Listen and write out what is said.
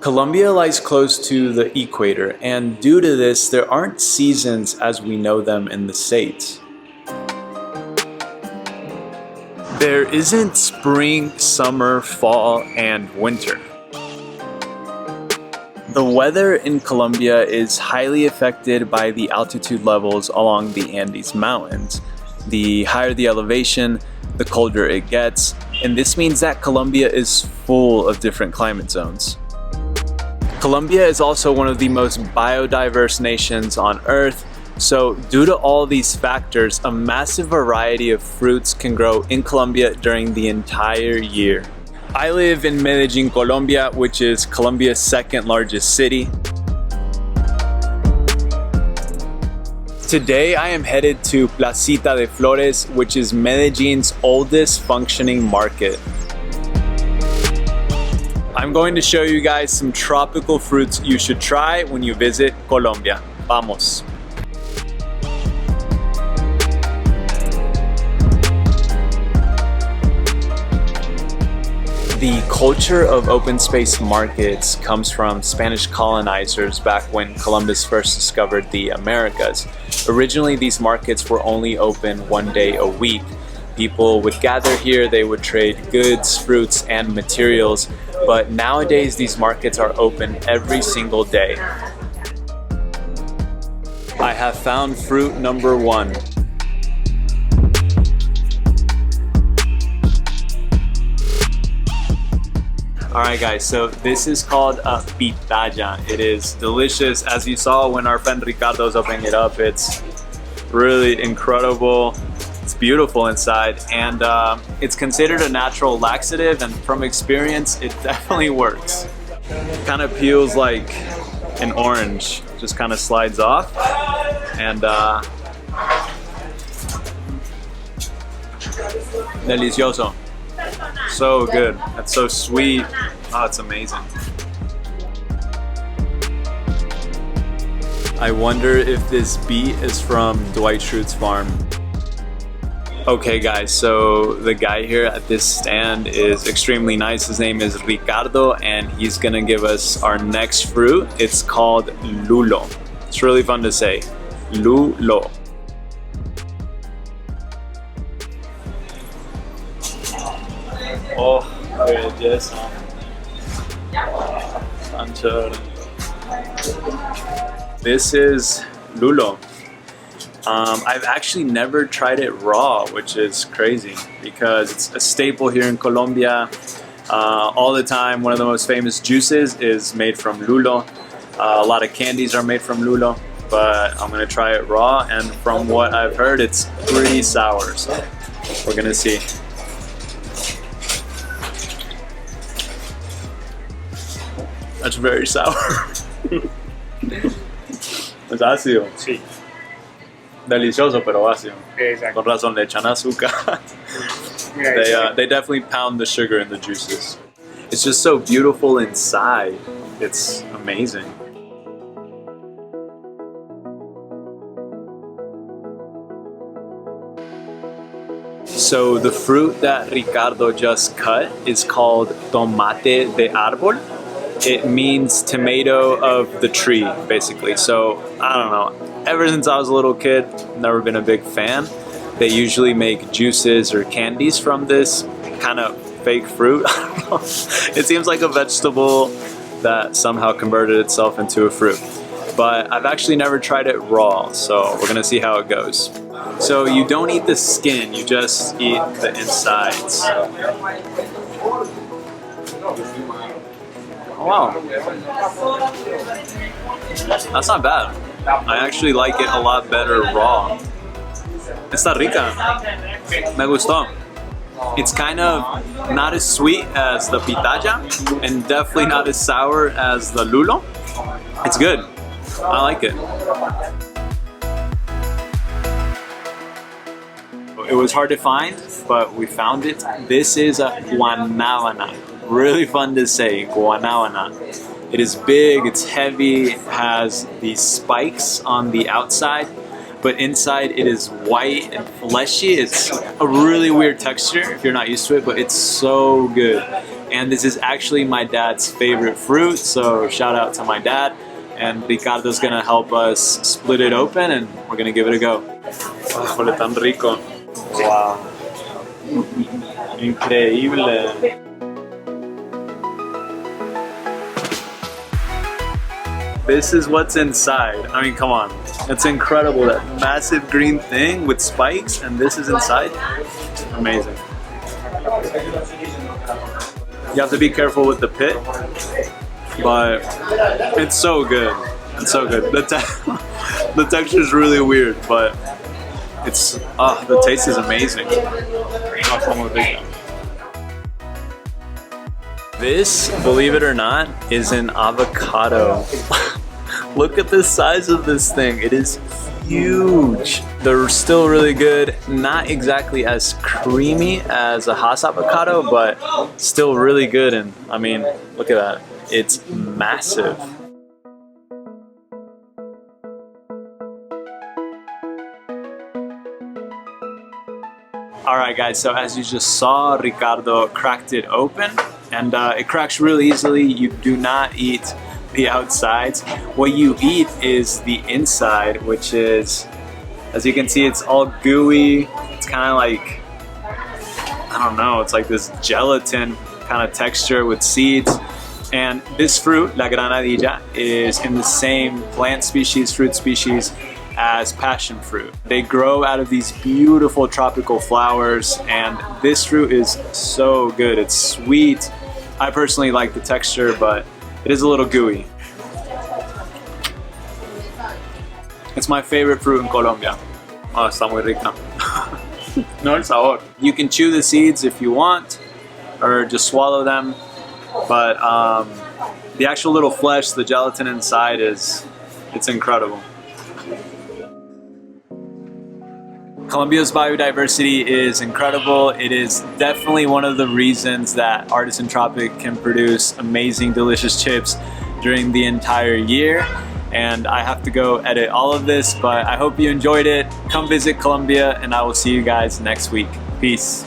Colombia lies close to the equator, and due to this, there aren't seasons as we know them in the States. There isn't spring, summer, fall, and winter. The weather in Colombia is highly affected by the altitude levels along the Andes Mountains. The higher the elevation, the colder it gets, and this means that Colombia is full of different climate zones. Colombia is also one of the most biodiverse nations on Earth, so due to all these factors, a massive variety of fruits can grow in Colombia during the entire year. I live in Medellin, Colombia, which is Colombia's second largest city. Today I am headed to Placita de Florez, which is Medellin's oldest functioning market. I'm going to show you guys some tropical fruits you should try when you visit Colombia. Vamos! The culture of open space markets comes from Spanish colonizers back when Columbus first discovered the Americas. Originally, these markets were only open one day a week. People would gather here, they would trade goods, fruits, and materials, but nowadays these markets are open every single day. I have found fruit number one. Alright guys, so this is called a pitaya. It is delicious. As you saw when our friend Ricardo was opening it up, it's really incredible. It's beautiful inside, and it's considered a natural laxative, and from experience, it definitely works. It kind of peels like an orange, just kind of slides off, and delicioso. So good. It's so sweet. Oh, it's amazing. I wonder if this beet is from Dwight Schrute's farm. Okay guys, so the guy here at this stand is extremely nice. His name is Ricardo, and he's gonna give us our next fruit. It's called lulo. It's really fun to say. Lulo. Oh, belleza. Sanchez. This is lulo. I've actually never tried it raw, which is crazy because it's a staple here in Colombia. All the time, one of the most famous juices is made from lulo. A lot of candies are made from lulo, but I'm gonna try it raw, and from what I've heard, it's pretty sour, so we're gonna see. That's very sour. Es ácido. Sí. Delicioso, pero ácido. Exactly. Con razón le echan azúcar. They definitely pound the sugar in the juices. It's just so beautiful inside. It's amazing. So the fruit that Ricardo just cut is called tomate de arbol. It means tomato of the tree, basically. So, I don't know. Ever since I was a little kid, never been a big fan. They usually make juices or candies from this kind of fake fruit. I don't know. It seems like a vegetable that somehow converted itself into a fruit. But I've actually never tried it raw, so we're gonna see how it goes. So you don't eat the skin, you just eat the insides. Oh, wow. That's not bad. I actually like it a lot better raw. Está rica. Me gustó. It's kind of not as sweet as the pitaya, and definitely not as sour as the lulo. It's good. I like it. It was hard to find, but we found it. This is a guanabana. Really fun to say, guanabana. It is big, it's heavy, it has these spikes on the outside, but inside it is white and fleshy. It's a really weird texture if you're not used to it, but it's so good. and this is actually my dad's favorite fruit, so shout out to my dad. And Ricardo's gonna help us split it open and we're gonna give it a go. Oh, huele tan rico. Wow. Increíble. This is what's inside. I mean, come on. It's incredible, that massive green thing with spikes, and this is inside. Amazing. You have to be careful with the pit, but it's so good. It's so good. The texture is really weird, but it's the taste is amazing. This, believe it or not, is an avocado. Look at the size of this thing. It is huge. They're still really good. Not exactly as creamy as a Hass avocado, but still really good. And I mean, look at that. It's massive. All right, guys, so as you just saw, Ricardo cracked it open, and it cracks really easily. You do not eat the outsides. What you eat is the inside, which is, as you can see, it's all gooey. It's kind of like, I don't know, it's like this gelatin kind of texture with seeds. And this fruit, la granadilla, is in the same plant species, fruit species, as passion fruit. They grow out of these beautiful tropical flowers, and this fruit is so good. It's sweet. I personally like the texture, but it is a little gooey. It's my favorite fruit in Colombia. Oh, está muy rica. No el sabor. You can chew the seeds if you want, or just swallow them, but the actual little flesh, the gelatin inside, it's incredible. Colombia's biodiversity is incredible. It is definitely one of the reasons that Artisan Tropic can produce amazing, delicious chips during the entire year. And I have to go edit all of this, but I hope you enjoyed it. Come visit Colombia, and I will see you guys next week. Peace.